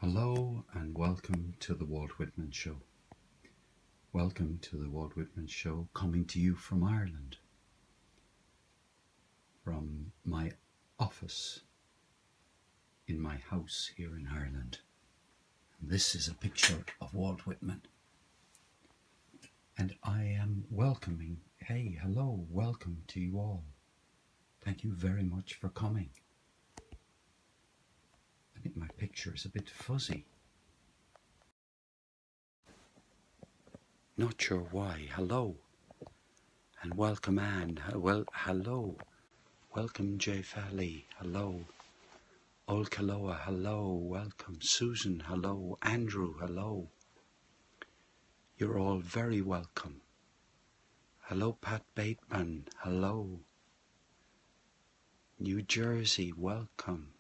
Hello and welcome to the Walt Whitman Show. Welcome to the Walt Whitman Show, coming to you from Ireland, from my office in my house here in Ireland. And this is a picture of Walt Whitman. And I am welcoming, hey, hello, welcome to you all. Thank you very much for coming. I think my picture is a bit fuzzy. Not sure why. Hello. And welcome Anne. Well, hello. Welcome Jay Fally. Hello. Ol Kaloa. Hello. Welcome. Susan. Hello. Andrew. Hello. You're all very welcome. Hello Pat Bateman. Hello. New Jersey. Welcome.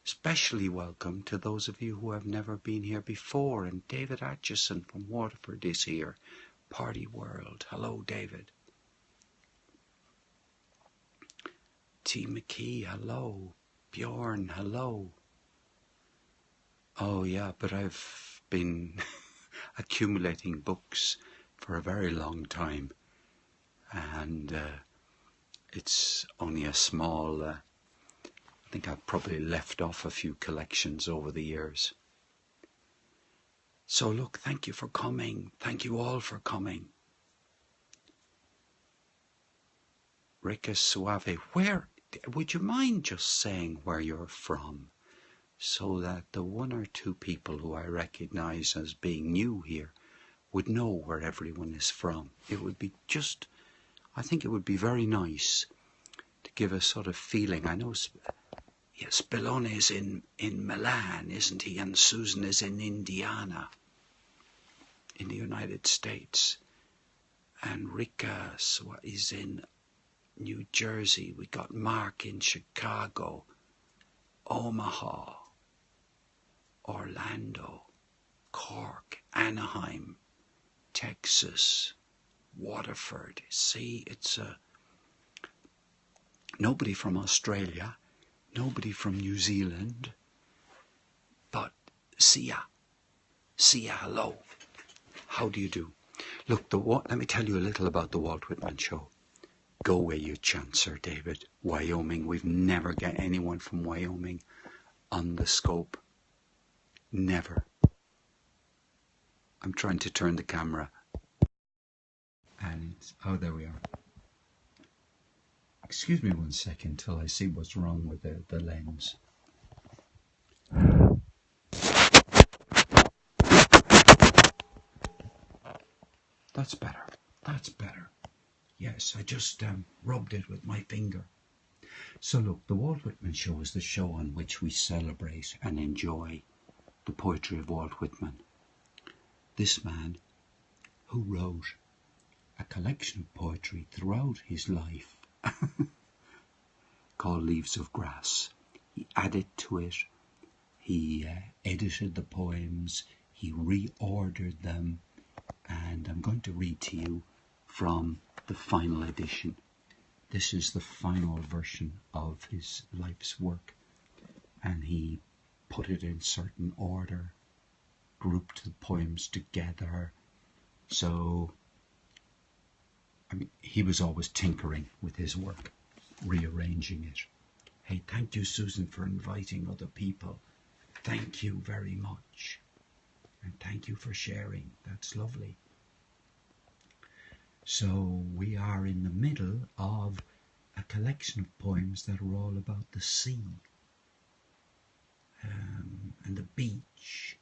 Especially welcome to those of you who have never been here before. And David Atchison from Waterford is here. Party World. Hello, David. T. McKee. Hello. Bjorn. Hello. Oh, yeah, but I've been accumulating books for a very long time. And it's only a small... I think I've probably left off a few collections over the years. So look, thank you for coming. Thank you all for coming. Rika Suave, would you mind just saying where you're from, so that the one or two people who I recognize as being new here would know where everyone is from? It would be just, I think it would be very nice to give a sort of feeling. I know, yes, Spillone is in Milan, isn't he? And Susan is in Indiana, in the United States. And Rika is in New Jersey. We got Mark in Chicago, Omaha, Orlando, Cork, Anaheim, Texas, Waterford. See, it's nobody from Australia. Nobody from New Zealand, but Sia, hello. How do you do? Look, let me tell you a little about the Walt Whitman Show. Go away, you chancer, David. Wyoming, we've never got anyone from Wyoming on the scope. Never. I'm trying to turn the camera. And it's, oh, there we are. Excuse me 1 second till I see what's wrong with the lens. That's better. That's better. Yes, I just rubbed it with my finger. So look, the Walt Whitman Show is the show on which we celebrate and enjoy the poetry of Walt Whitman. This man who wrote a collection of poetry throughout his life called Leaves of Grass. He added to it, he edited the poems, he reordered them, and I'm going to read to you from the final edition. This is the final version of his life's work, and he put it in certain order, grouped the poems together. So I mean, he was always tinkering with his work, rearranging it. Hey, thank you, Susan, for inviting other people. Thank you very much. And thank you for sharing. That's lovely. So we are in the middle of a collection of poems that are all about the sea and the beach.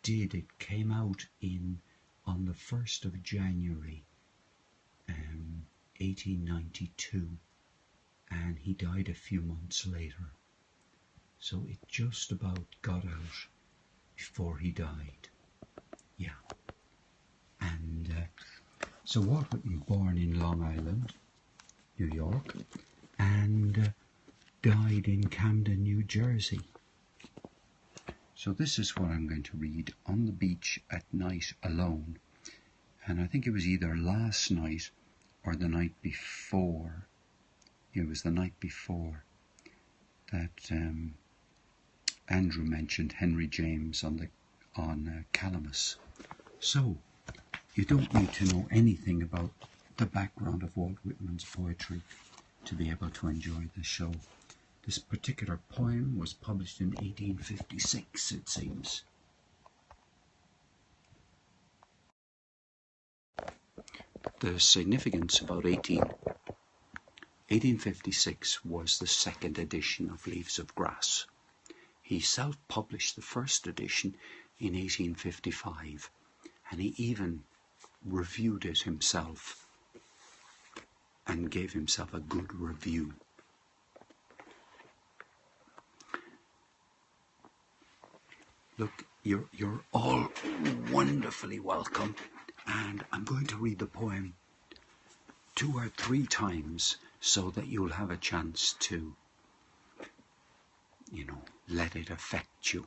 It came out on the 1st of January 1892, and he died a few months later. So it just about got out before he died. Yeah. And so Walt Whitman, born in Long Island, New York, and died in Camden, New Jersey. So this is what I'm going to read on the beach at night alone. And I think it was either last night or the night before. It was the night before that Andrew mentioned Henry James on Calamus. So, you don't need to know anything about the background of Walt Whitman's poetry to be able to enjoy the show. This particular poem was published in 1856, it seems. The significance about 1856 was the second edition of Leaves of Grass. He self-published the first edition in 1855, and he even reviewed it himself and gave himself a good review. Look, you're all wonderfully welcome, and I'm going to read the poem 2 or 3 times so that you'll have a chance to, let it affect you,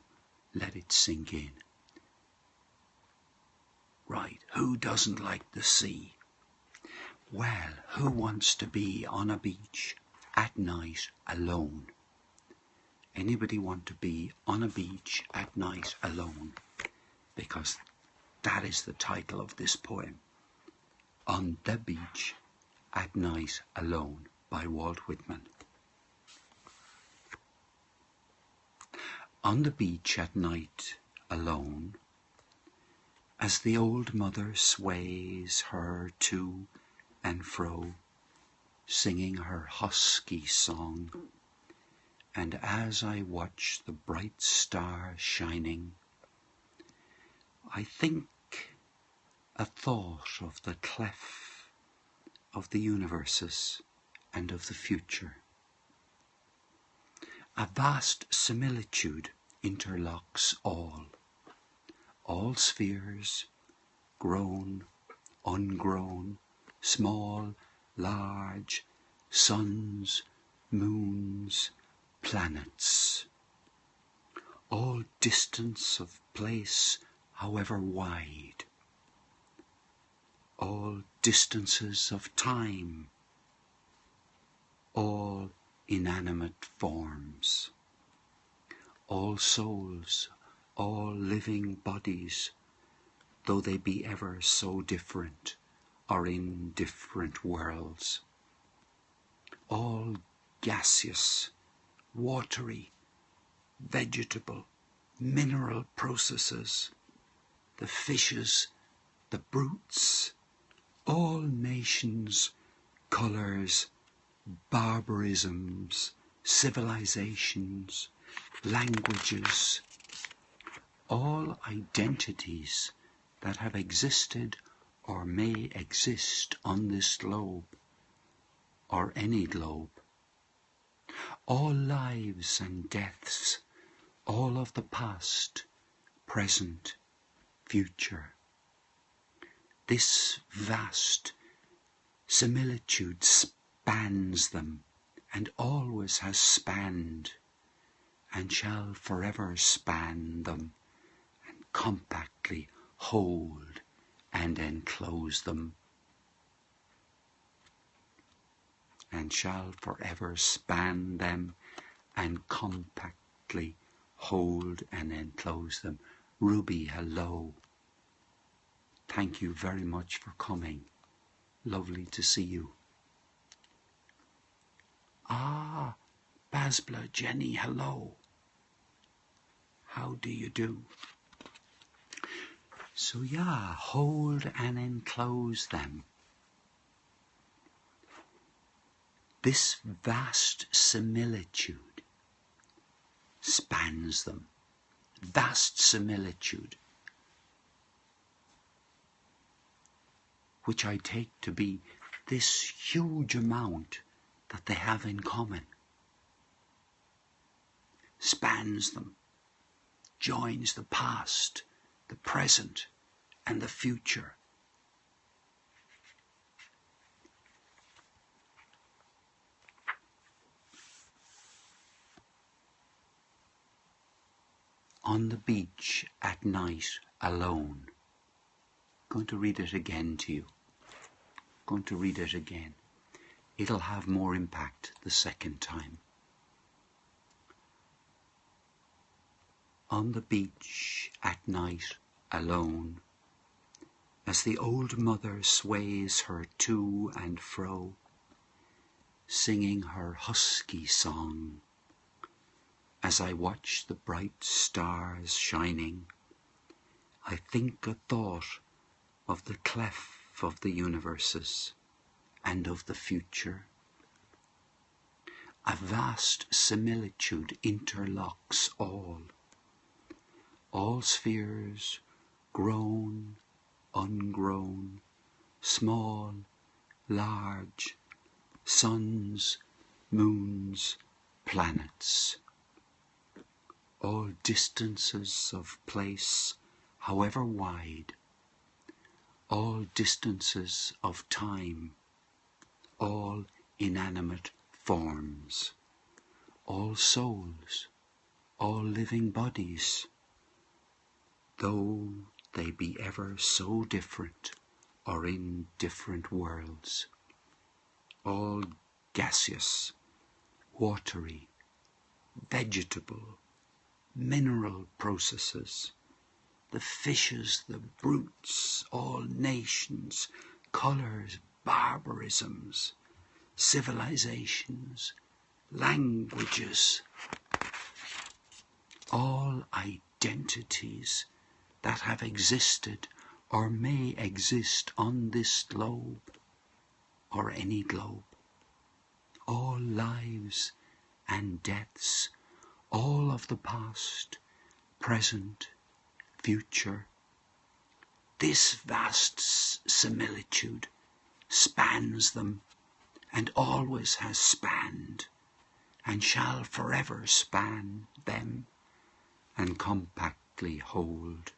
let it sink in. Right, who doesn't like the sea? Well, who wants to be on a beach at night alone? Anybody want to be on a beach at night alone? Because that is the title of this poem. On the Beach at Night Alone by Walt Whitman. On the beach at night alone, as the old mother sways her to and fro, singing her husky song, and as I watch the bright star shining, I think a thought of the clef of the universes and of the future. A vast similitude interlocks all spheres, grown, ungrown, small, large, suns, moons, planets, all distance of place however wide, all distances of time, all inanimate forms, all souls, all living bodies, though they be ever so different, are in different worlds, all gaseous, watery, vegetable, mineral processes, the fishes, the brutes, all nations, colours, barbarisms, civilizations, languages, all identities that have existed or may exist on this globe, or any globe, all lives and deaths, all of the past, present, future. This vast similitude spans them, and always has spanned, and shall forever span them, and compactly hold and enclose them, and shall forever span them, and compactly hold and enclose them. Ruby, hello. Thank you very much for coming. Lovely to see you. Ah, Basbla, Jenny, hello. How do you do? So yeah, hold and enclose them. This vast similitude spans them. Vast similitude, which I take to be this huge amount that they have in common, spans them, joins the past, the present, and the future. On the beach at night alone. Going to read it again to you. Going to read it again. It'll have more impact the second time. on the beach at night alone, as the old mother sways her to and fro, singing her husky song. As I watch the bright stars shining, I think a thought of the clef of the universes and of the future. A vast similitude interlocks all spheres, grown, ungrown, small, large, suns, moons, planets. All distances of place, however wide, all distances of time, all inanimate forms, all souls, all living bodies, though they be ever so different or in different worlds, all gaseous, watery, vegetable, mineral processes, the fishes, the brutes, all nations, colours, barbarisms, civilizations, languages, all identities that have existed or may exist on this globe or any globe, all lives and deaths, all of the past, present, future. This vast similitude spans them and always has spanned and shall forever span them and compactly hold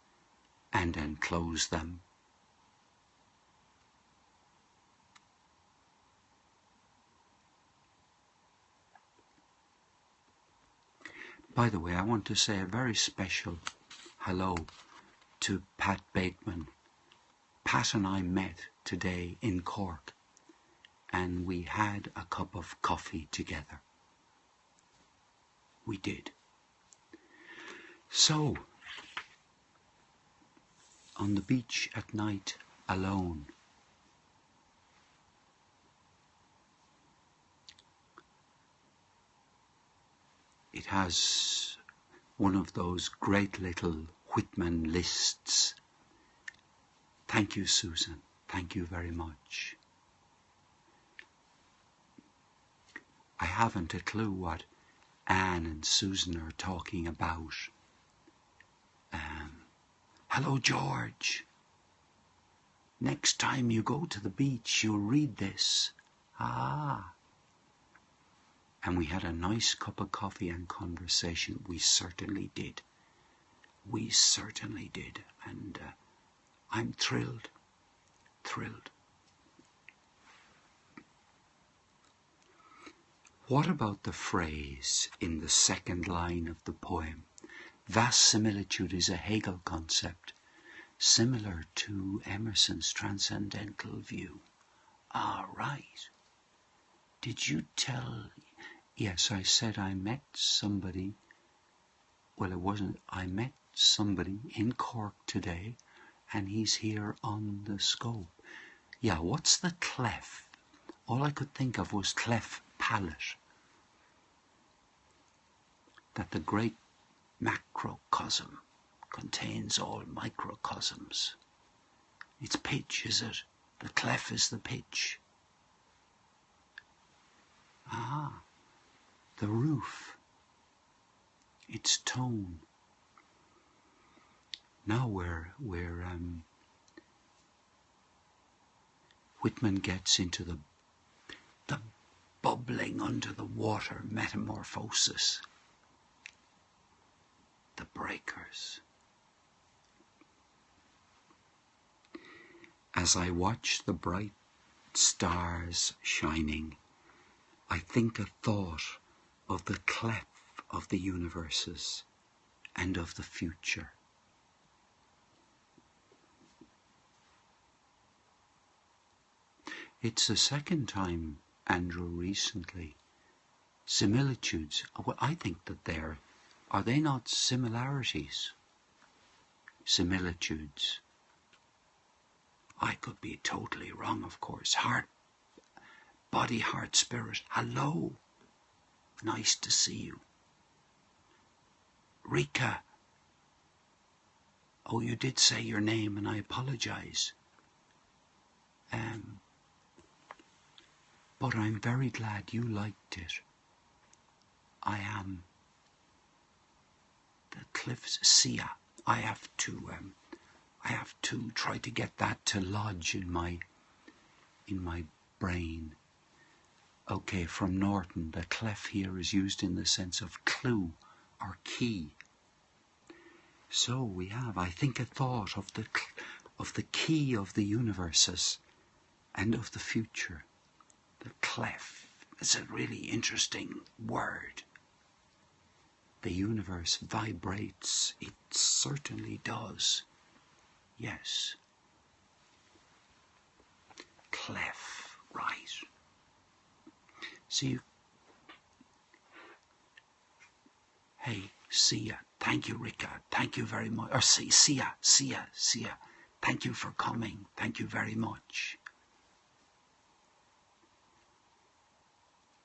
and enclose them. By the way, I want to say a very special hello to Pat Bateman. Pat and I met today in Cork and we had a cup of coffee together. We did. So, on the beach at night alone, it has one of those great little Whitman lists. Thank you, Susan. Thank you very much. I haven't a clue what Anne and Susan are talking about. Hello, George. Next time you go to the beach, you'll read this. Ah. And we had a nice cup of coffee and conversation. We certainly did. We certainly did. And I'm thrilled. Thrilled. What about the phrase in the second line of the poem? Vast similitude is a Hegel concept, similar to Emerson's transcendental view. Ah, right. Did you tell... Yes, I said I met somebody. Well, it wasn't. I met somebody in Cork today, and he's here on the scope. Yeah, what's the clef? All I could think of was clef palate. That the great macrocosm contains all microcosms. It's pitch, is it? The clef is the pitch. Ah, the roof. Its tone. Now we're Whitman gets into the bubbling under the water metamorphosis. The breakers. As I watch the bright stars shining, I think a thought of the clef of the universes and of the future. It's the second time, Andrew, recently, similitudes, well, I think that they're Are they not similarities? Similitudes? I could be totally wrong, of course. Heart, body, heart, spirit. Hello. Nice to see you. Rika. Oh, you did say your name and I apologize. But I'm very glad you liked it. I am. The cliffs, Sia. I have to try to get that to lodge in my brain. Okay, from Norton, the clef here is used in the sense of clue or key. So we have, I think, a thought of the key of the universes and of the future. The clef. It's a really interesting word. The universe vibrates. It certainly does. Yes. Clef. Right. See. Hey, Sia. Thank you, Rika. Thank you very much. Or Sia. Thank you for coming. Thank you very much.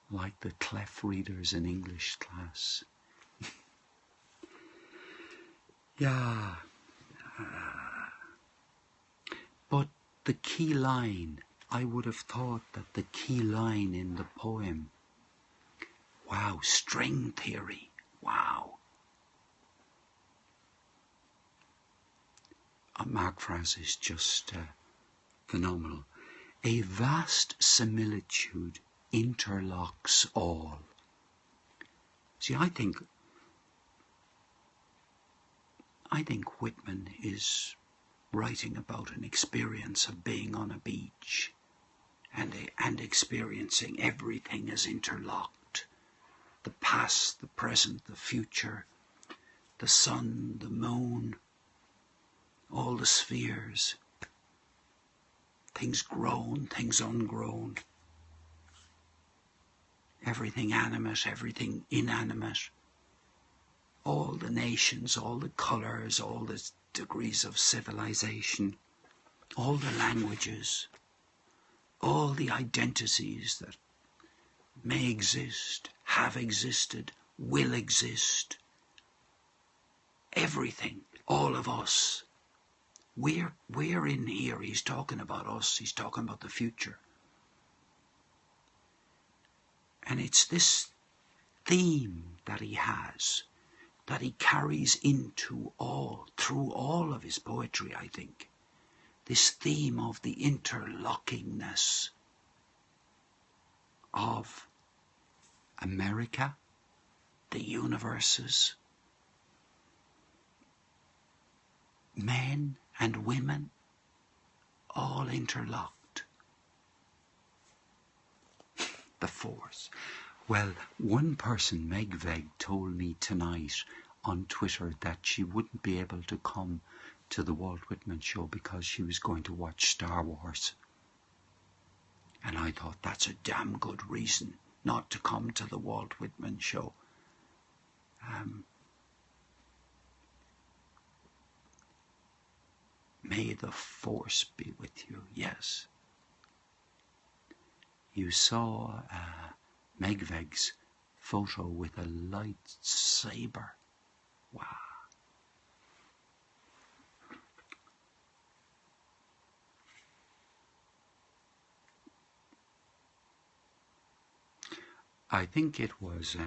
Like the clef readers in English class. Yeah. But the key line, I would have thought that the key line in the poem, wow, string theory, wow. Mark Fraz is just phenomenal. A vast similitude interlocks all. See, I think Whitman is writing about an experience of being on a beach and experiencing everything as interlocked. The past, the present, the future, the sun, the moon, all the spheres, things grown, things ungrown, everything animate, everything inanimate, all the nations, all the colours, all the degrees of civilization, all the languages, all the identities that may exist, have existed, will exist, everything, all of us. We're in here. He's talking about us. He's talking about the future. And it's this theme that he has, that he carries through all of his poetry, I think. This theme of the interlockingness of America, the universes, men and women, all interlocked. The force. Well, one person, Megveg, told me tonight on Twitter that she wouldn't be able to come to the Walt Whitman Show because she was going to watch Star Wars. And I thought that's a damn good reason not to come to the Walt Whitman Show. May the force be with you. Yes. You saw Megveg's photo with a lightsaber. Wow. I think it was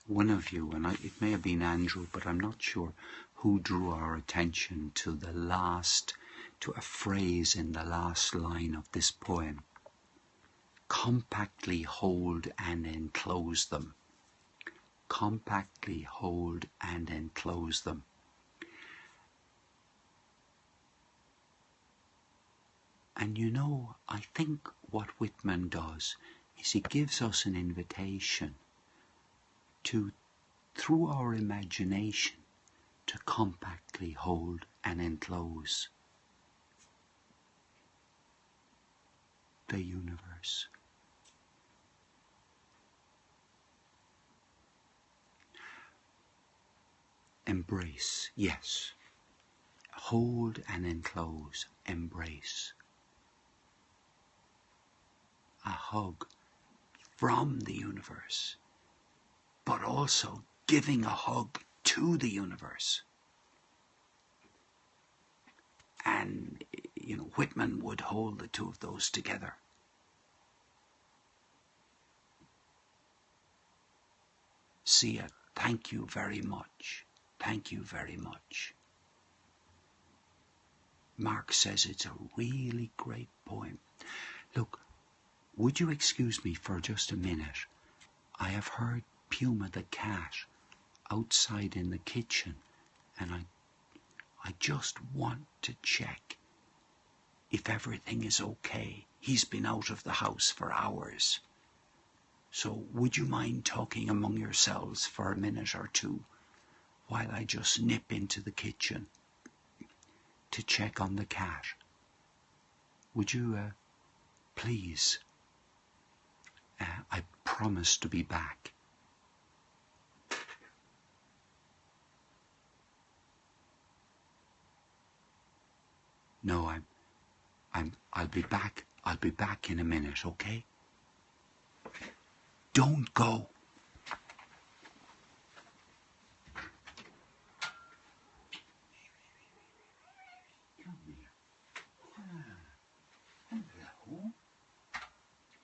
one of you, and it may have been Andrew, but I'm not sure, who drew our attention to a phrase in the last line of this poem. Compactly hold and enclose them. Compactly hold and enclose them. And you know, I think what Whitman does is he gives us an invitation to, through our imagination, to compactly hold and enclose the universe. Embrace, yes. Hold and enclose, embrace. A hug from the universe, but also giving a hug to the universe. And, Whitman would hold the two of those together. See ya. Thank you very much. Thank you very much. Mark says it's a really great poem. Look, would you excuse me for just a minute? I have heard Puma the cat outside in the kitchen, and I just want to check if everything is okay. He's been out of the house for hours. So would you mind talking among yourselves for a minute or two while I just nip into the kitchen to check on the cat? Would you, please? I promise to be back. No, I'll be back. I'll be back in a minute, okay? Don't go. Come here. Hello.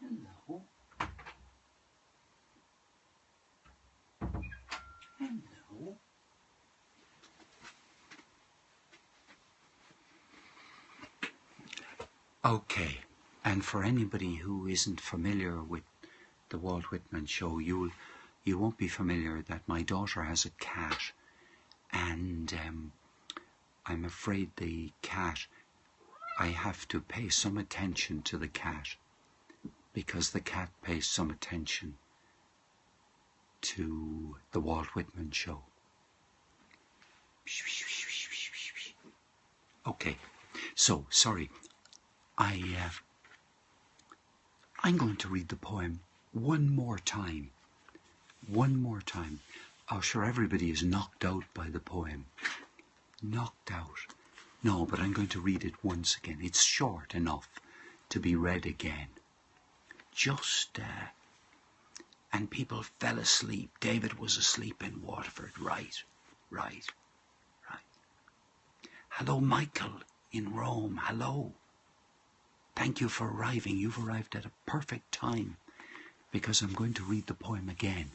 Hello. Hello. Okay, and for anybody who isn't familiar with the Walt Whitman Show, you won't be familiar that my daughter has a cat, and I'm afraid the cat, I have to pay some attention to the cat, because the cat pays some attention to the Walt Whitman Show. Okay, so, sorry, I'm going to read the poem one more time. One more time. Oh, sure, everybody is knocked out by the poem. Knocked out. No, but I'm going to read it once again. It's short enough to be read again. Just, and people fell asleep. David was asleep in Waterford. Right. Hello, Michael in Rome. Hello. Thank you for arriving. You've arrived at a perfect time, because I'm going to read the poem again.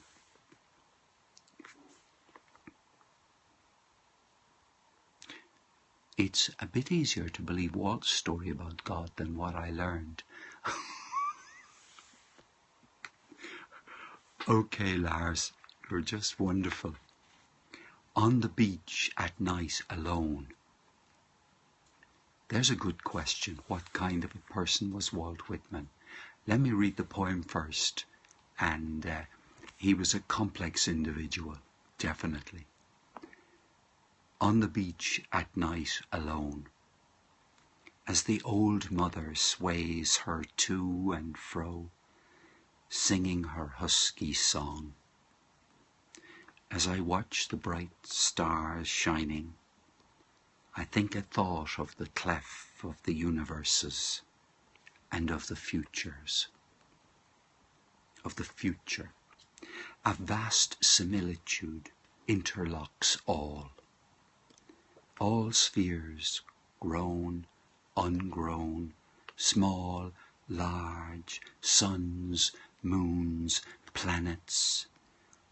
It's a bit easier to believe Walt's story about God than what I learned. Okay, Lars, you're just wonderful. On the beach at night alone. There's a good question. What kind of a person was Walt Whitman? Let me read the poem first. And he was a complex individual, definitely. On the beach at night alone. As the old mother sways her to and fro, singing her husky song. As I watch the bright stars shining, I think a thought of the clef of the universes and of the futures. Of the future. A vast similitude interlocks all. All spheres, grown, ungrown, small, large, suns, moons, planets,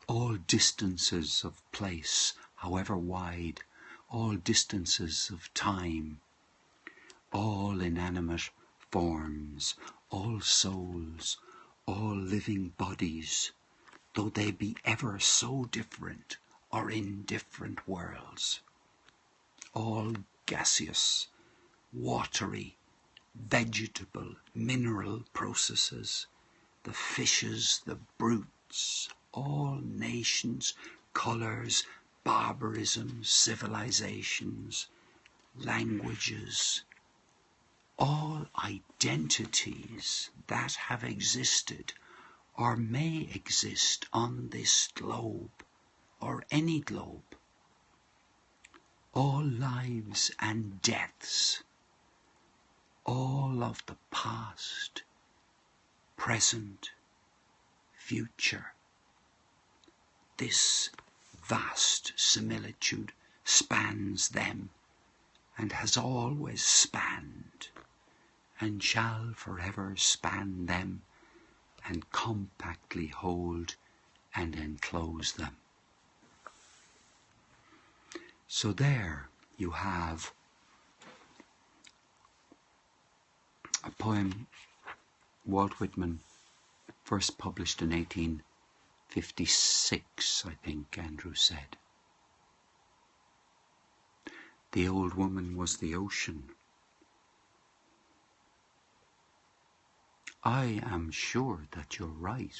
all distances of place, however wide, all distances of time, all inanimate forms, all souls, all living bodies, though they be ever so different or in different worlds, all gaseous, watery, vegetable, mineral processes, the fishes, the brutes, all nations, colours, barbarisms, civilizations, languages, all identities that have existed or may exist on this globe or any globe, all lives and deaths, all of the past, present, future. This vast similitude spans them, and has always spanned, and shall forever span them, and compactly hold and enclose them. So there you have a poem Walt Whitman first published in 1856, I think Andrew said. The old woman was the ocean. I am sure that you're right.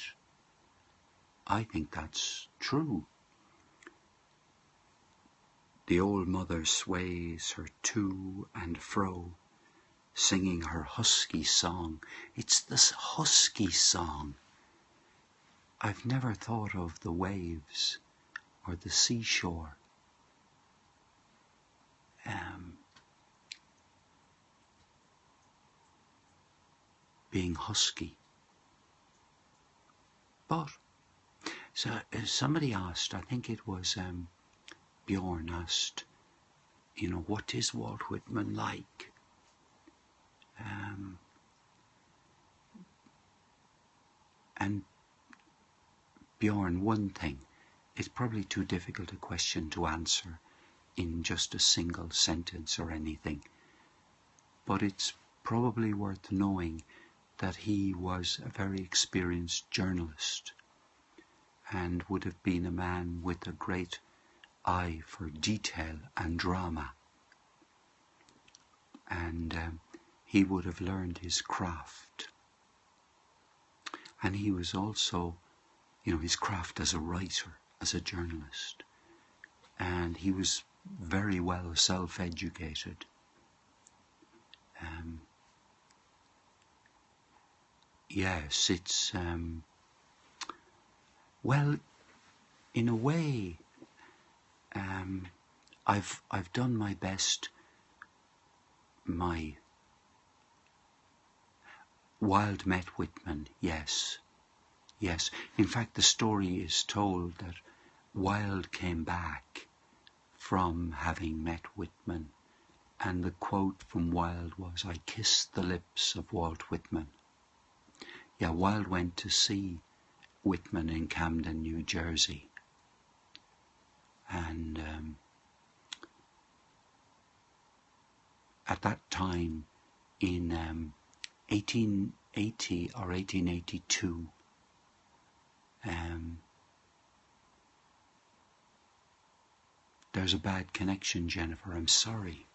I think that's true. The old mother sways her to and fro, singing her husky song. It's this husky song. I've never thought of the waves or the seashore being husky. But, so somebody asked, I think it was Bjorn asked, what is Walt Whitman like? And Bjorn, one thing, it's probably too difficult a question to answer in just a single sentence or anything, but it's probably worth knowing that he was a very experienced journalist and would have been a man with a great eye for detail and drama. And he would have learned his craft. And he was also, his craft as a writer, as a journalist. And he was very well self-educated. Yes, it's, well, in a way, I've done my best. My Wilde met Whitman, yes. In fact, the story is told that Wilde came back from having met Whitman, and the quote from Wilde was, "I kissed the lips of Walt Whitman." Yeah, Wilde went to see Whitman in Camden, New Jersey, and at that time in 1880 or 1882, there's a bad connection, Jennifer. I'm sorry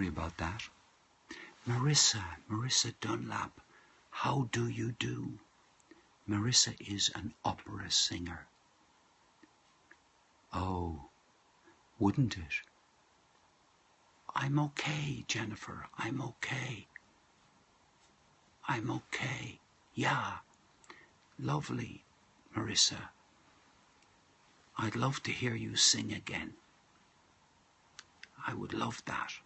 about that. Marissa Dunlap, how do you do? Marissa is an opera singer. Oh, wouldn't it? I'm okay, Jennifer. I'm okay. Yeah. Lovely, Marissa. I'd love to hear you sing again. I would love that.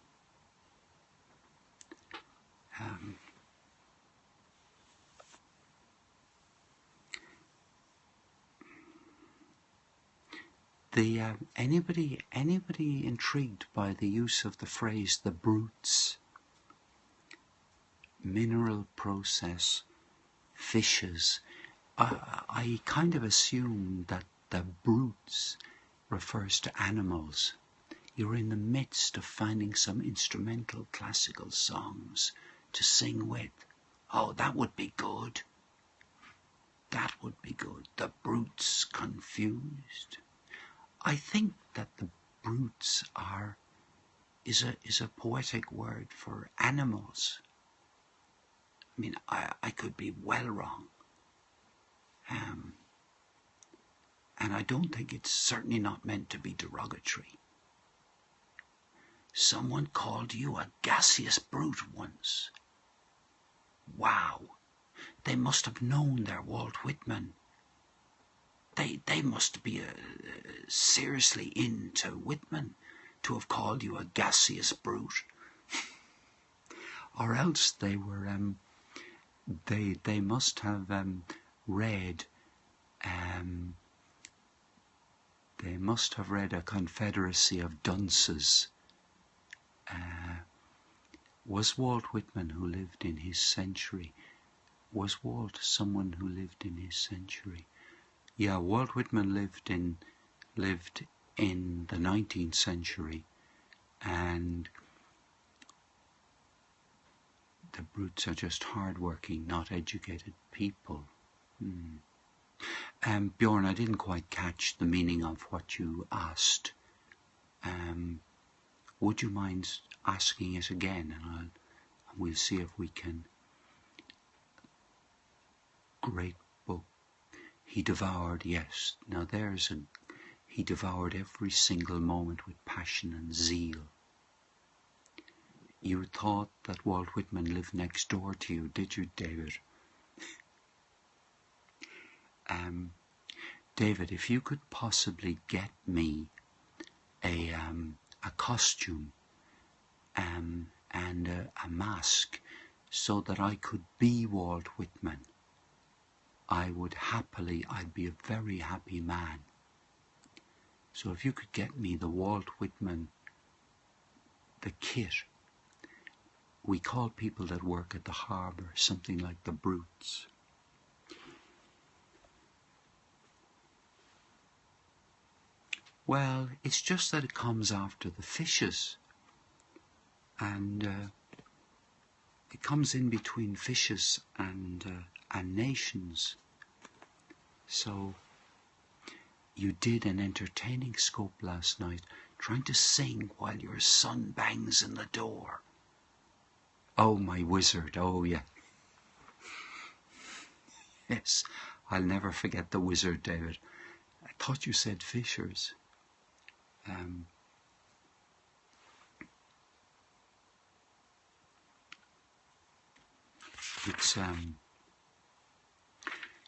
Anybody intrigued by the use of the phrase "the brutes"? Mineral process, fishes. I kind of assume that the brutes refers to animals. You're in the midst of finding some instrumental classical songs to sing with. Oh, that would be good. That would be good. The brutes confused. I think that the brutes is a poetic word for animals. I mean, I could be well wrong. And I don't think it's certainly not meant to be derogatory. Someone called you a gaseous brute once. Wow. They must have known their Walt Whitman. They must be seriously into Whitman to have called you a gaseous brute. Or else they were, they must have read, they must have read A Confederacy of Dunces. Was Walt Whitman who lived in his century? Was Walt someone who lived in his century? Yeah, Walt Whitman lived in the 19th century, and the brutes are just hard-working, not educated people. Bjorn, I didn't quite catch the meaning of what you asked. Would you mind asking it again, and we'll see if we can. Great book. He devoured, yes. Now he devoured every single moment with passion and zeal. You thought that Walt Whitman lived next door to you, did you, David? David, if you could possibly get me a costume and a mask so that I could be Walt Whitman, I'd be a very happy man. So if you could get me the Walt Whitman, the kit. We call people that work at the harbour something like the brutes. Well, it's just that it comes after the fishes, and it comes in between fishes and nations. So you did an entertaining scope last night, trying to sing while your son bangs in the door. Oh, my wizard, oh yeah. Yes, I'll never forget the wizard, David. I thought you said fishers. It's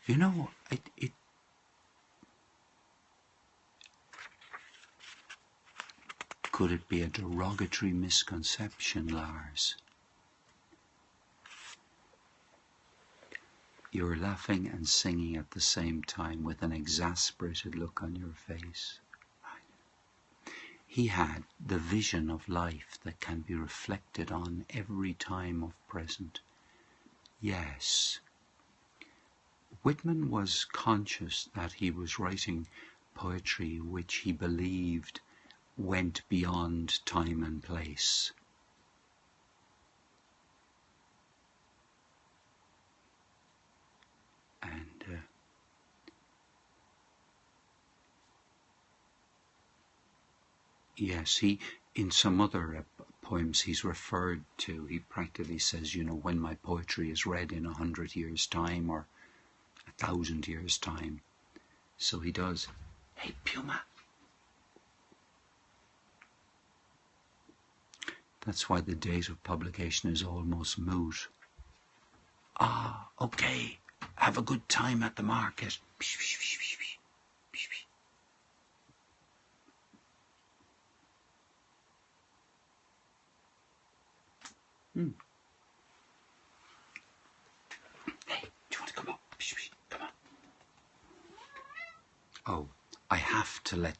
you know, it could it be a derogatory misconception, Lars? You're laughing and singing at the same time with an exasperated look on your face. He had the vision of life that can be reflected on every time of present. Yes. Whitman was conscious that he was writing poetry which he believed went beyond time and place. And yes, in some other poems he's referred to, he practically says, you know, when my poetry is read in 100 years' time or 1,000 years' time. So he does. Hey, Puma. That's why the date of publication is almost moot. Ah, okay. Have a good time at the market. Hey, do you want to come up? Come on. Oh, I have to let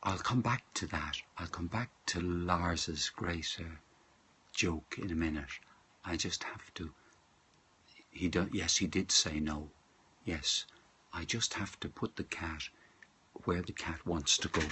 I'll come back to that. I'll come back to Lars's great joke in a minute. I just have to. Yes, he did say no. Yes, I just have to put the cat where the cat wants to go.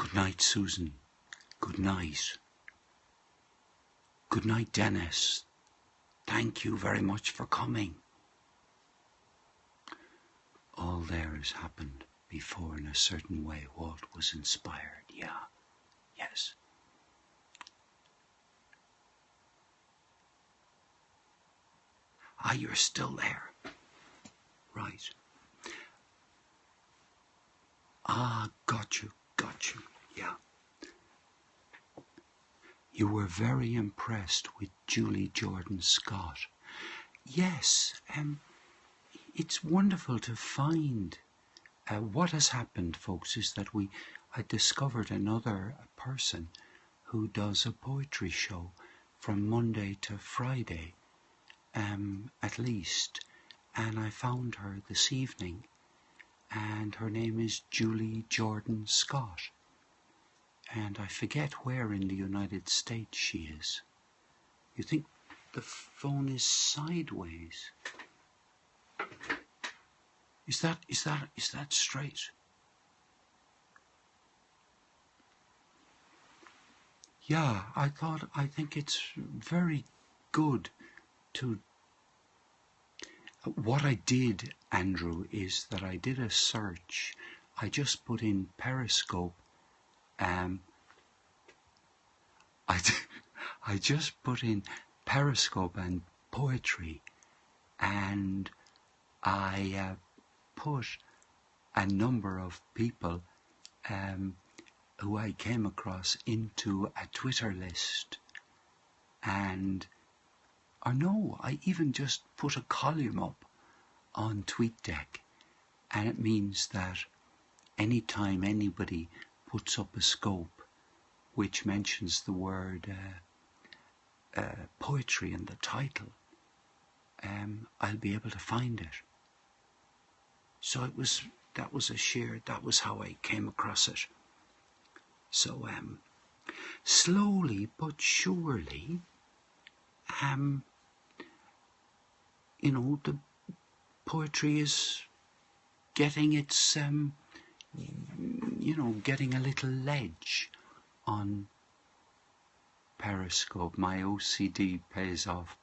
Good night, Susan. Good night. Good night, Dennis. Thank you very much for coming. All there has happened before in a certain way. Walt was inspired. Yeah. Yes. Ah, you're still there. Right. Ah, got you. Yeah. You were very impressed with Julie Jordan Scott. Yes, it's wonderful to find. What has happened, folks, is that I discovered another person who does a poetry show from Monday to Friday, at least, and I found her this evening, and her name is Julie Jordan Scott. And I forget where in the United States she is. You think the phone is sideways? Is that straight? Yeah, I think it's very good to... What I did, Andrew, is that I did a search. I just put in Periscope. I just put in Periscope and poetry, and I put a number of people who I came across into a Twitter list, and I even just put a column up on TweetDeck, and it means that anytime anybody puts up a scope which mentions the word poetry in the title, I'll be able to find it. So that was how I came across it. So slowly but surely, the poetry is getting its getting a little ledge on Periscope. My OCD pays off.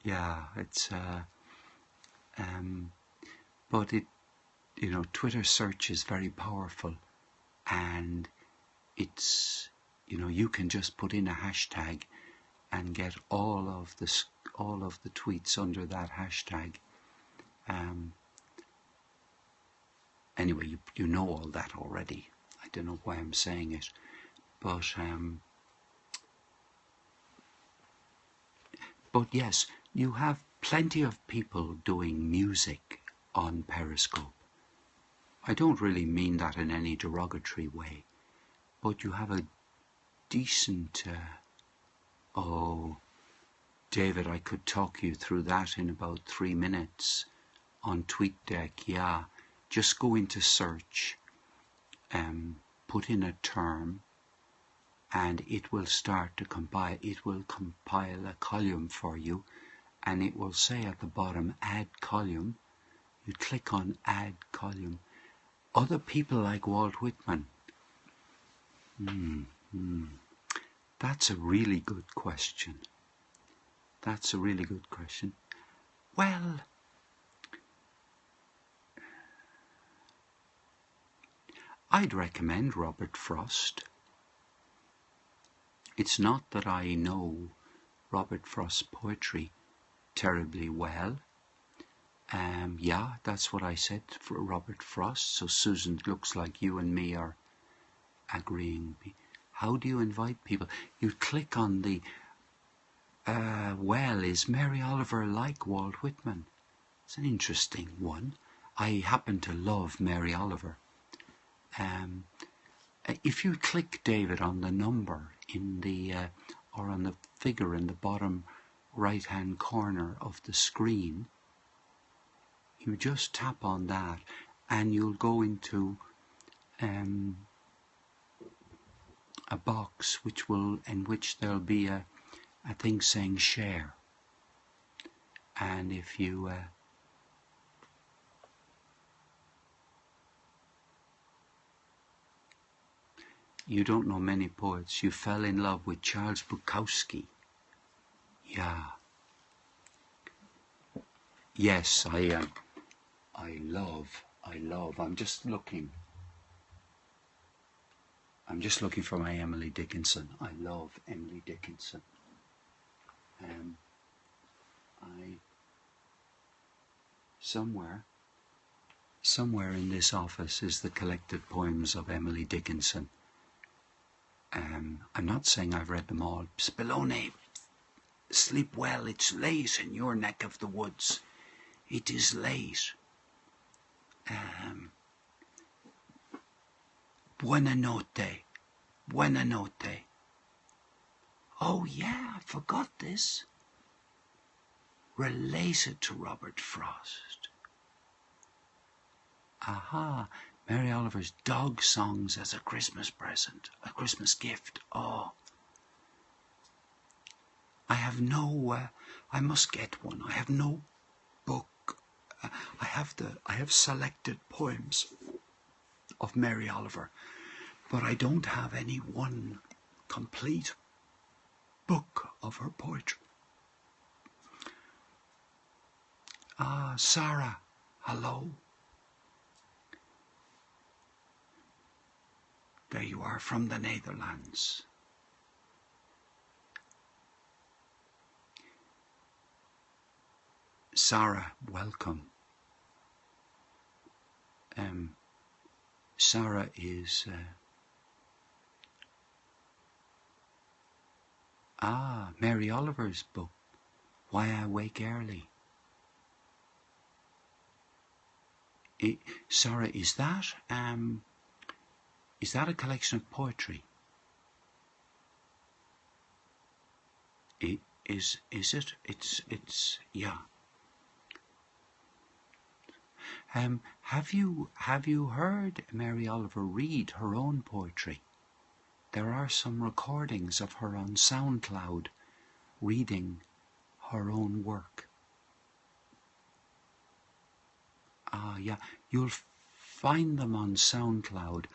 Yeah, it's but it, Twitter search is very powerful, and it's, you can just put in a hashtag and get all of the tweets under that hashtag. Anyway, you know all that already. I don't know why I'm saying it, but yes, you have plenty of people doing music on Periscope. I don't really mean that in any derogatory way, but you have a decent... David, I could talk you through that in about 3 minutes on TweetDeck. Yeah, just go into search, put in a term, and it will start to compile. It will compile a column for you, and it will say at the bottom, add column. You click on add column. Other people like Walt Whitman. That's a really good question. Well, I'd recommend Robert Frost. It's not that I know Robert Frost's poetry terribly well. Yeah, that's what I said for Robert Frost. So Susan, looks like you and me are agreeing. How do you invite people? You click on the well, is Mary Oliver like Walt Whitman? It's an interesting one. I happen to love Mary Oliver. If you click, David, on the number in the or on the figure in the bottom right-hand corner of the screen, you just tap on that, and you'll go into a box in which there'll be a thing saying share, and if you You don't know many poets. You fell in love with Charles Bukowski. Yeah. Yes, I love. I'm just looking for my Emily Dickinson. I love Emily Dickinson. Somewhere in this office is the collected poems of Emily Dickinson. I'm not saying I've read them all. Spilone, sleep well, it's late in your neck of the woods. It is late. Buona notte. Buona notte. Oh yeah, I forgot this. Related to Robert Frost. Aha, Mary Oliver's Dog Songs as a Christmas present, a Christmas gift. Oh, I have no, I must get one. I have no book. I have selected poems of Mary Oliver, but I don't have any one complete book of her poetry. Ah, Sarah, hello. There you are from the Netherlands. Sarah, welcome. Sarah is Mary Oliver's book, Why I Wake Early. Sarah, is that a collection of poetry? Is it? It's yeah. Have you heard Mary Oliver read her own poetry? There are some recordings of her on SoundCloud reading her own work. Yeah, you'll find them on SoundCloud,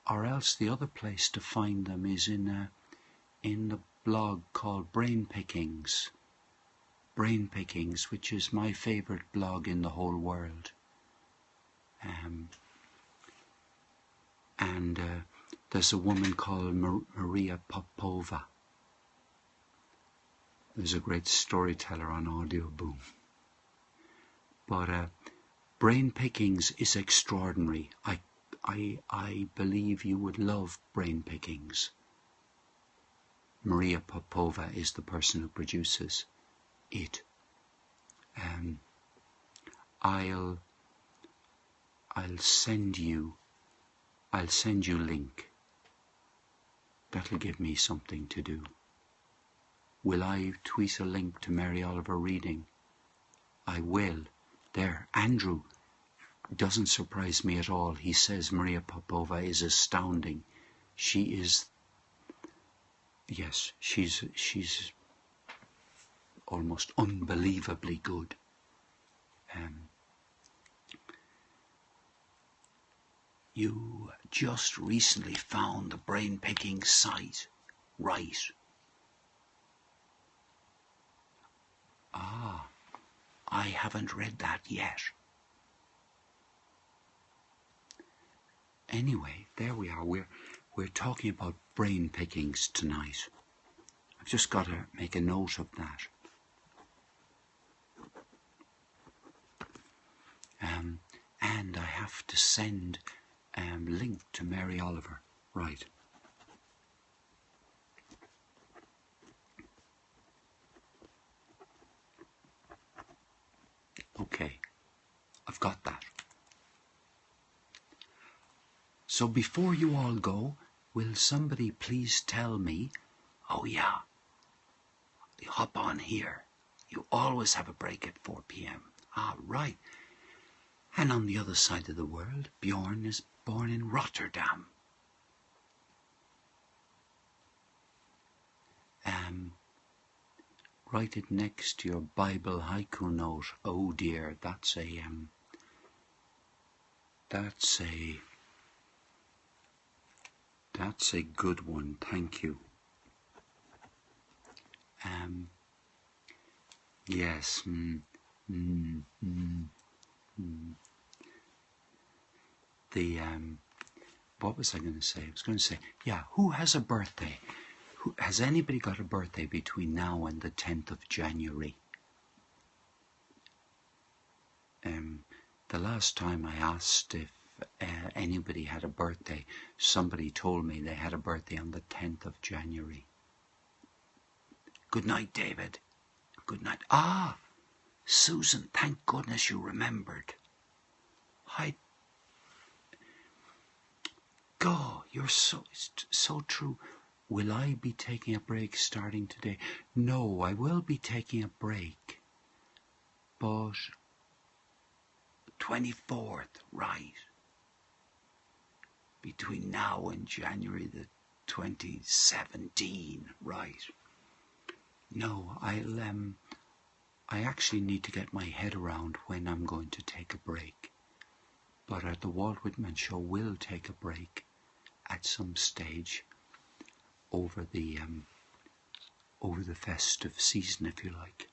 or else the other place to find them is in the blog called Brain Pickings, which is my favourite blog in the whole world. And there's a woman called Maria Popova. There's a great storyteller on Audio Boom. But Brain Pickings is extraordinary. I believe you would love Brain Pickings. Maria Popova is the person who produces it. I'll send you a link. That'll give me something to do. Will I tweet a link to Mary Oliver reading? I will. There, Andrew doesn't surprise me at all. He says Maria Popova is astounding. She is, yes, she's almost unbelievably good. You just recently found the Brain Picking site, right? I haven't read that yet. Anyway, there we are. We're talking about Brain Pickings tonight. I've just got to make a note of that. And I have to send link to Mary Oliver. Right. Okay, I've got that. So before you all go, will somebody please tell me, oh yeah, you hop on here. You always have a break at 4 p.m. Ah, right. And on the other side of the world, Bjorn is born in Rotterdam. Write it next to your Bible haiku note. Oh dear, that's a That's a good one, thank you. Yes. What was I going to say? I was going to say, yeah, who has a birthday? Has anybody got a birthday between now and the 10th of January? The last time I asked if anybody had a birthday, somebody told me they had a birthday on the 10th of January. Good night, David. Good night. Ah, Susan, thank goodness you remembered. Hi. God, you're so true. Will I be taking a break starting today? No, I will be taking a break. But 24th, right? Between now and January the 2017, right? No, I actually need to get my head around when I'm going to take a break. But the Walt Whitman Show will take a break at some stage over the festive season, if you like.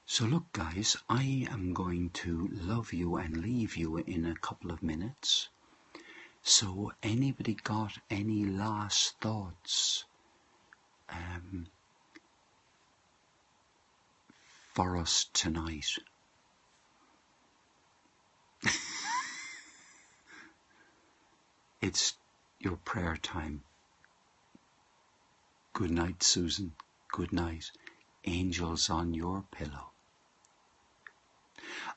So look, guys, I am going to love you and leave you in a couple of minutes. So anybody got any last thoughts for us tonight? It's your prayer time. Good night, Susan. Good night. Angels on your pillow.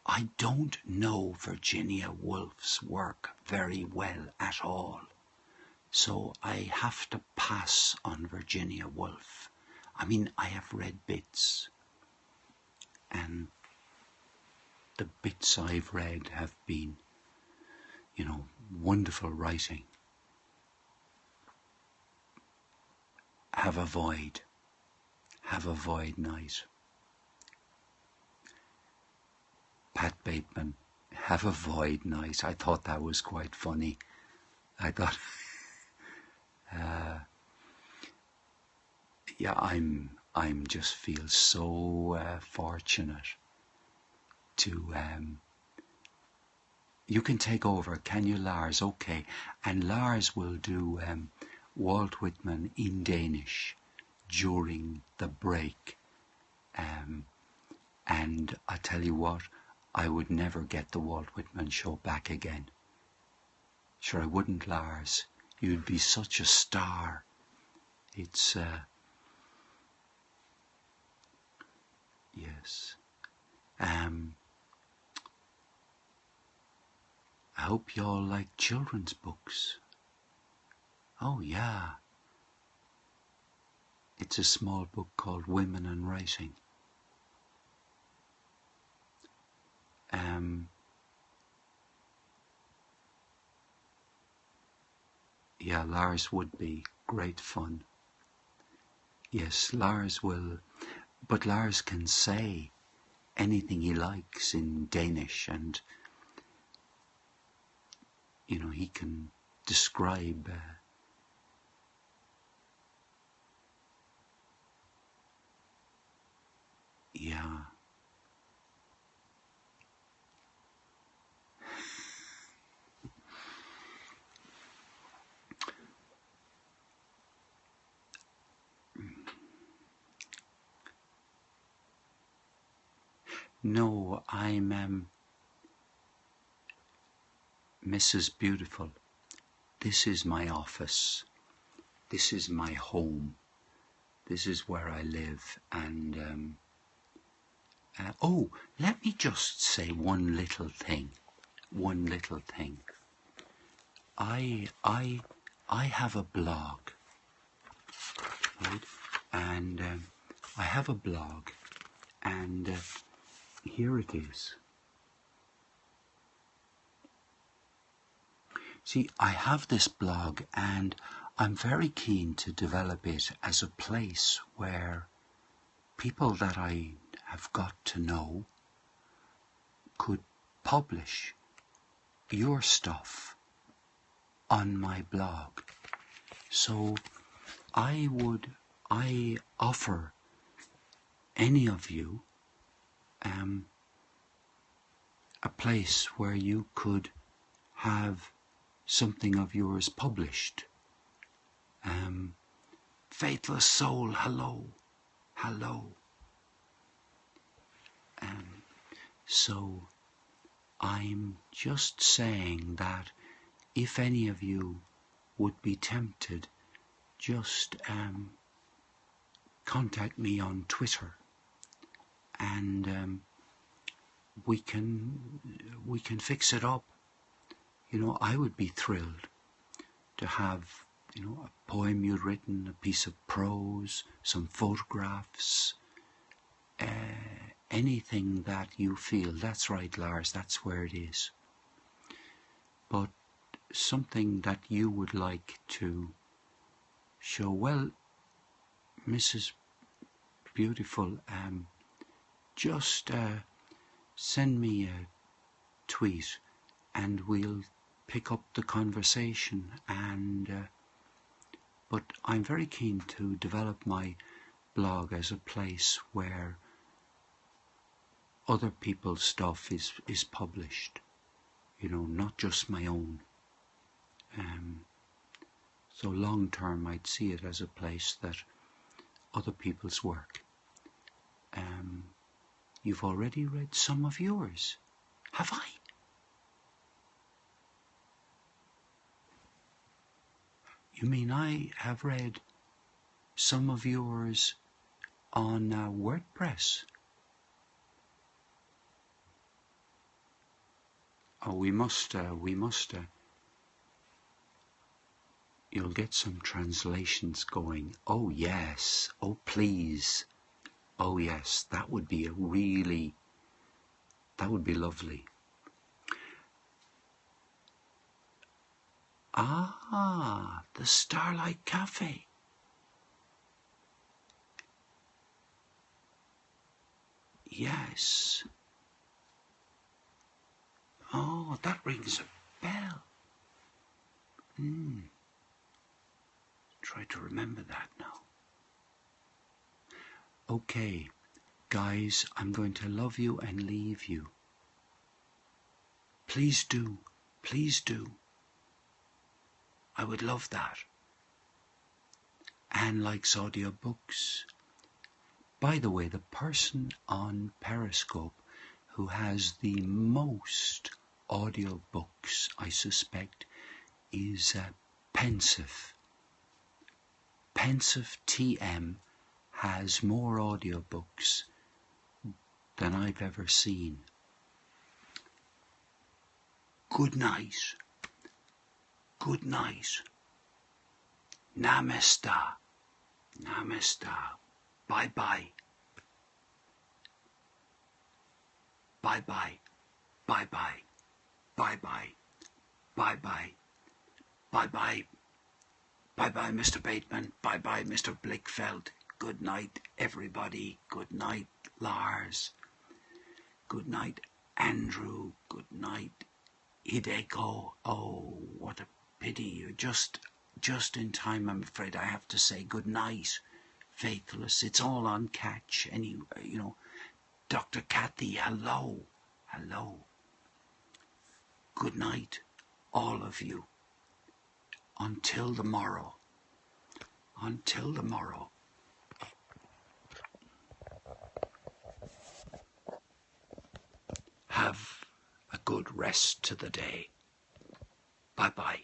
I don't know Virginia Woolf's work very well at all, so I have to pass on Virginia Woolf. I mean, I have read bits, and the bits I've read have been, wonderful writing. Have a void night. Pat Bateman, have a void night. I thought that was quite funny. I thought, yeah, I'm just feel so fortunate to. You can take over, can you, Lars? Okay, and Lars will do Walt Whitman in Danish during the break. And I tell you what, I would never get the Walt Whitman Show back again. Sure I wouldn't, Lars. You'd be such a star. It's, yes. I hope you all like children's books. Oh yeah. It's a small book called Women and Writing. Yeah, Lars would be great fun. Yes, Lars will, but Lars can say anything he likes in Danish, and he can describe yeah. No, I'm Mrs. Beautiful. This is my office. This is my home. This is where I live. And oh, let me just say one little thing. One little thing. I have a blog, right? And I have a blog, and here it is. See, I have this blog, and I'm very keen to develop it as a place where people that I have got to know could publish your stuff on my blog. So I offer any of you a place where you could have something of yours published. Faithless soul, hello, hello. So I'm just saying that if any of you would be tempted, just contact me on Twitter, and we can fix it up. You know, I would be thrilled to have, you know, a poem you'd written, a piece of prose, some photographs, anything that you feel. That's right, Lars, that's where it is. But something that you would like to show. Well, Mrs. Beautiful, just send me a tweet and we'll pick up the conversation. And but I'm very keen to develop my blog as a place where other people's stuff is published, you know, not just my own. So long term I'd see it as a place that other people's work. You've already read some of yours, have I? You mean I have read some of yours on WordPress? Oh, we must, you'll get some translations going. Oh yes, oh please. Oh yes, that would be that would be lovely. Ah, the Starlight Cafe. Yes. Oh, that rings a bell. Try to remember that now. Okay, guys, I'm going to love you and leave you. Please do. Please do. I would love that. Anne likes audiobooks. By the way, the person on Periscope who has the most audiobooks, I suspect, is Pensive. Pensive TM has more audiobooks than I've ever seen. Good night. Good night. Namaste. Namaste. Bye-bye. Bye-bye. Bye-bye. Bye-bye. Bye-bye. Bye-bye. Bye-bye, Mr. Bateman. Bye-bye, Mr. Blickfeld. Good night, everybody. Good night, Lars. Good night, Andrew. Good night, Hideko. Oh, what a pity. You're just in time, I'm afraid. I have to say good night, Faithless. It's all on catch. Anyway, you know, Dr. Kathy, hello. Hello. Good night, all of you. Until the morrow. Until the morrow. Have a good rest to the day. Bye-bye.